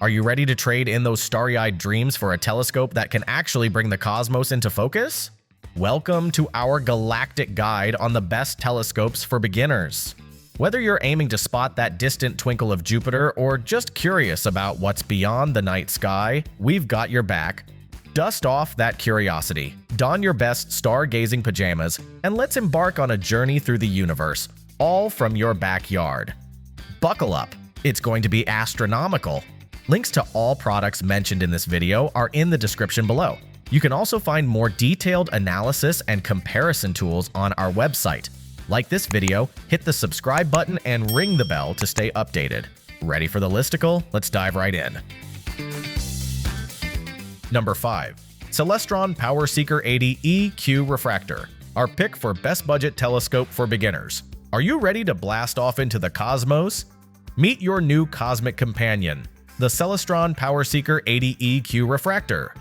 Are you ready to trade in those starry-eyed dreams for a telescope that can actually bring the cosmos into focus? Welcome to our galactic guide on the best telescopes for beginners. Whether you're aiming to spot that distant twinkle of Jupiter or just curious about what's beyond the night sky, we've got your back. Dust off that curiosity, don your best stargazing pajamas, and let's embark on a journey through the universe, all from your backyard. Buckle up, it's going to be astronomical. Links to all products mentioned in this video are in the description below. You can also find more detailed analysis and comparison tools on our website. Like this video, hit the subscribe button and ring the bell to stay updated. Ready for the listicle? Let's dive right in. Number 5. Celestron PowerSeeker 80 EQ Refractor, our pick for best budget telescope for beginners. Are you ready to blast off into the cosmos? Meet your new cosmic companion, the Celestron PowerSeeker 80 EQ Refractor.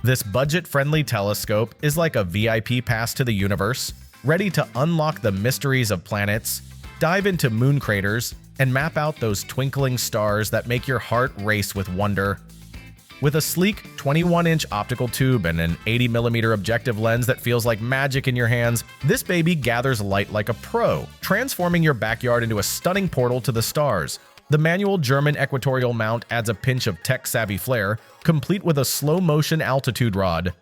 This budget-friendly telescope is like a VIP pass to the universe, ready to unlock the mysteries of planets, dive into moon craters, and map out those twinkling stars that make your heart race with wonder. With a sleek 21-inch optical tube and an 80mm objective lens that feels like magic in your hands, this baby gathers light like a pro, transforming your backyard into a stunning portal to the stars. The manual German equatorial mount adds a pinch of tech-savvy flair, complete with a slow-motion altitude rod.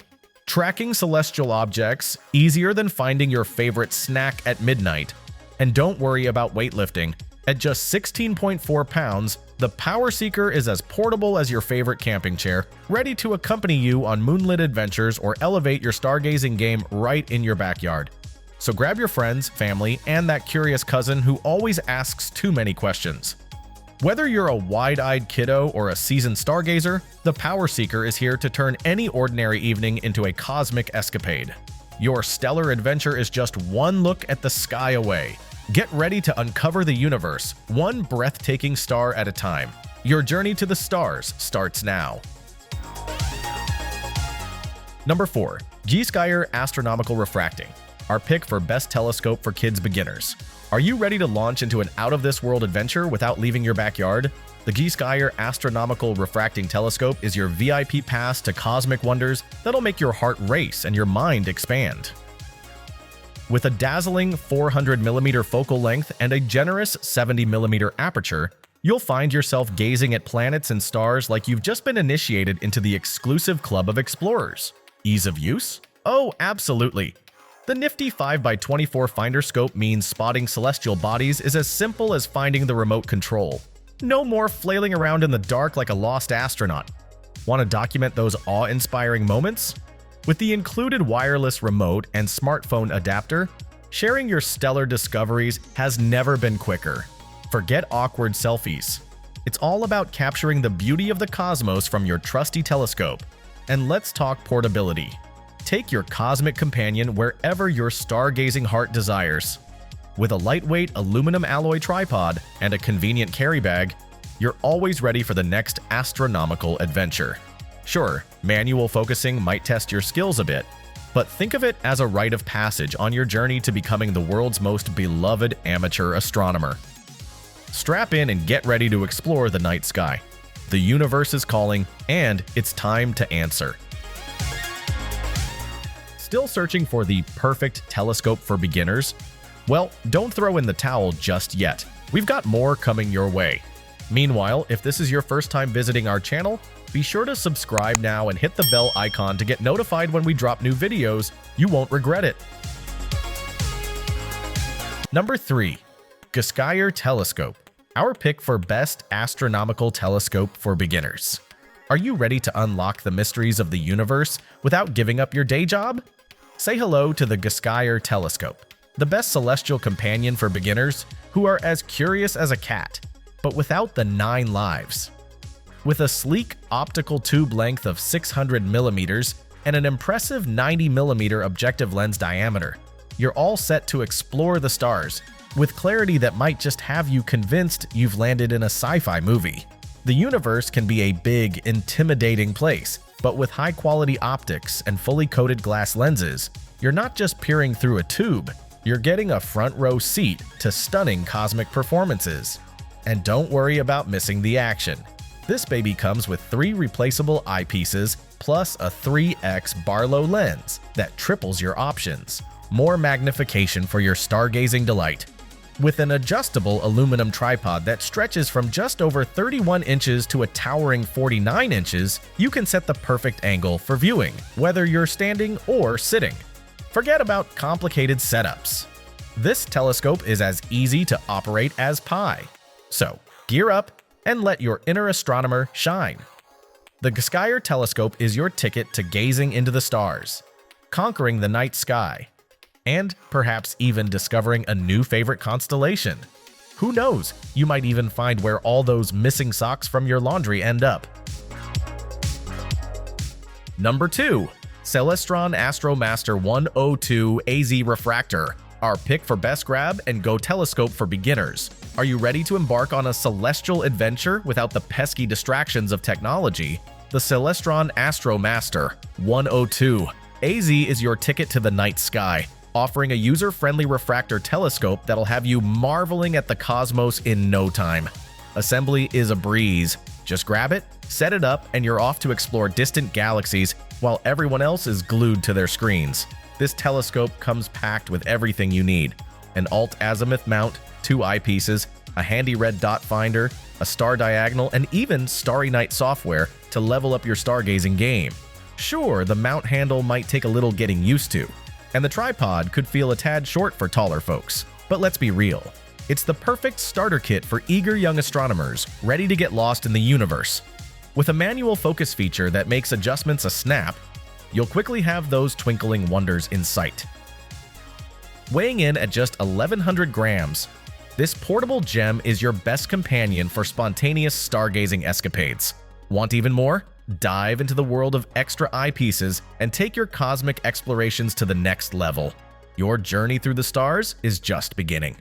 Tracking celestial objects, easier than finding your favorite snack at midnight. And don't worry about weightlifting. At just 16.4 pounds, the PowerSeeker is as portable as your favorite camping chair, ready to accompany you on moonlit adventures or elevate your stargazing game right in your backyard. So grab your friends, family, and that curious cousin who always asks too many questions. Whether you're a wide-eyed kiddo or a seasoned stargazer, the PowerSeeker is here to turn any ordinary evening into a cosmic escapade. Your stellar adventure is just one look at the sky away. Get ready to uncover the universe, one breathtaking star at a time. Your journey to the stars starts now. Number 4. Gskyer Astronomical Refracting, our pick for best telescope for kids beginners. Are you ready to launch into an out-of-this-world adventure without leaving your backyard? The Gskyer Astronomical Refracting Telescope is your VIP pass to cosmic wonders that'll make your heart race and your mind expand. With a dazzling 400mm focal length and a generous 70mm aperture, you'll find yourself gazing at planets and stars like you've just been initiated into the exclusive club of explorers. Ease of use? Oh, absolutely. The nifty 5x24 finder scope means spotting celestial bodies is as simple as finding the remote control. No more flailing around in the dark like a lost astronaut. Want to document those awe-inspiring moments? With the included wireless remote and smartphone adapter, sharing your stellar discoveries has never been quicker. Forget awkward selfies. It's all about capturing the beauty of the cosmos from your trusty telescope. And let's talk portability. Take your cosmic companion wherever your stargazing heart desires. With a lightweight aluminum alloy tripod and a convenient carry bag, you're always ready for the next astronomical adventure. Sure, manual focusing might test your skills a bit, but think of it as a rite of passage on your journey to becoming the world's most beloved amateur astronomer. Strap in and get ready to explore the night sky. The universe is calling, and it's time to answer. Still searching for the perfect telescope for beginners? Well, don't throw in the towel just yet. We've got more coming your way. Meanwhile, if this is your first time visiting our channel, be sure to subscribe now and hit the bell icon to get notified when we drop new videos. You won't regret it. Number 3. Gskyer Telescope, our pick for best astronomical telescope for beginners. Are you ready to unlock the mysteries of the universe without giving up your day job? Say hello to the Gskyer Telescope, the best celestial companion for beginners who are as curious as a cat, but without the 9 lives. With a sleek optical tube length of 600mm and an impressive 90mm objective lens diameter, you're all set to explore the stars, with clarity that might just have you convinced you've landed in a sci-fi movie. The universe can be a big, intimidating place, but with high-quality optics and fully coated glass lenses, you're not just peering through a tube, you're getting a front-row seat to stunning cosmic performances. And don't worry about missing the action. This baby comes with 3 replaceable eyepieces plus a 3x Barlow lens that triples your options. More magnification for your stargazing delight. With an adjustable aluminum tripod that stretches from just over 31 inches to a towering 49 inches, you can set the perfect angle for viewing, whether you're standing or sitting. Forget about complicated setups. This telescope is as easy to operate as pie. So, gear up and let your inner astronomer shine. The Gskyer Telescope is your ticket to gazing into the stars, conquering the night sky, and perhaps even discovering a new favorite constellation. Who knows, you might even find where all those missing socks from your laundry end up. Number 2. Celestron AstroMaster 102 AZ Refractor, our pick for best grab and go telescope for beginners. Are you ready to embark on a celestial adventure without the pesky distractions of technology? The Celestron AstroMaster 102 AZ is your ticket to the night sky, offering a user-friendly refractor telescope that'll have you marveling at the cosmos in no time. Assembly is a breeze. Just grab it, set it up, and you're off to explore distant galaxies while everyone else is glued to their screens. This telescope comes packed with everything you need: an alt-azimuth mount, 2 eyepieces, a handy red dot finder, a star diagonal, and even Starry Night software to level up your stargazing game. Sure, the mount handle might take a little getting used to, and the tripod could feel a tad short for taller folks, but let's be real. It's the perfect starter kit for eager young astronomers ready to get lost in the universe. With a manual focus feature that makes adjustments a snap, you'll quickly have those twinkling wonders in sight. Weighing in at just 1,100 grams, this portable gem is your best companion for spontaneous stargazing escapades. Want even more? Dive into the world of extra eyepieces and take your cosmic explorations to the next level. Your journey through the stars is just beginning.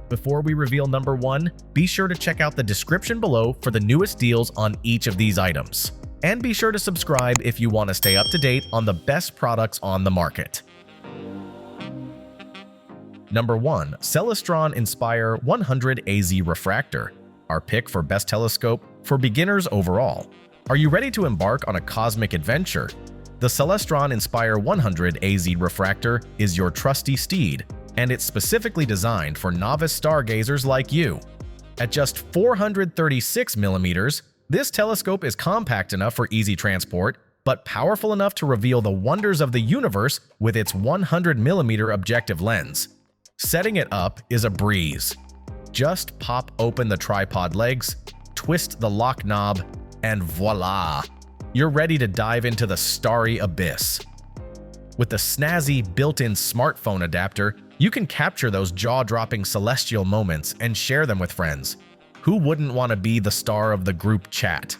Before we reveal number 1, be sure to check out the description below for the newest deals on each of these items. And be sure to subscribe if you want to stay up to date on the best products on the market. Number 1. Celestron Inspire 100 AZ Refractor, our pick for best telescope for beginners overall. Are you ready to embark on a cosmic adventure? The Celestron Inspire 100 AZ Refractor is your trusty steed, and it's specifically designed for novice stargazers like you. At just 436 millimeters, this telescope is compact enough for easy transport, but powerful enough to reveal the wonders of the universe with its 100mm objective lens. Setting it up is a breeze. Just pop open the tripod legs, twist the lock knob, and voila! You're ready to dive into the starry abyss. With the snazzy built-in smartphone adapter, you can capture those jaw-dropping celestial moments and share them with friends. Who wouldn't want to be the star of the group chat?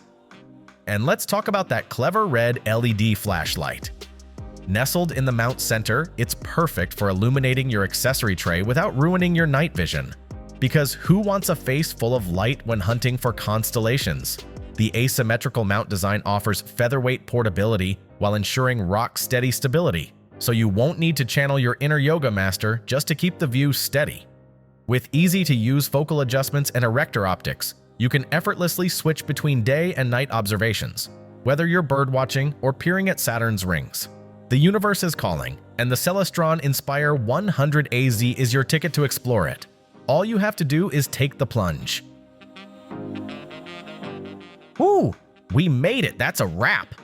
And let's talk about that clever red LED flashlight. Nestled in the mount center, it's perfect for illuminating your accessory tray without ruining your night vision. Because who wants a face full of light when hunting for constellations? The asymmetrical mount design offers featherweight portability while ensuring rock-steady stability, so you won't need to channel your inner yoga master just to keep the view steady. With easy-to-use focal adjustments and erector optics, you can effortlessly switch between day and night observations, whether you're birdwatching or peering at Saturn's rings. The universe is calling, and the Celestron Inspire 100 AZ is your ticket to explore it. All you have to do is take the plunge. Woo! We made it! That's a wrap!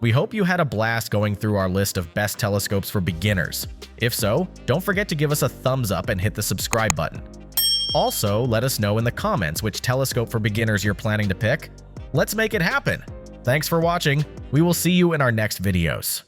We hope you had a blast going through our list of best telescopes for beginners. If so, don't forget to give us a thumbs up and hit the subscribe button. Also, let us know in the comments which telescope for beginners you're planning to pick. Let's make it happen! Thanks for watching. We will see you in our next videos.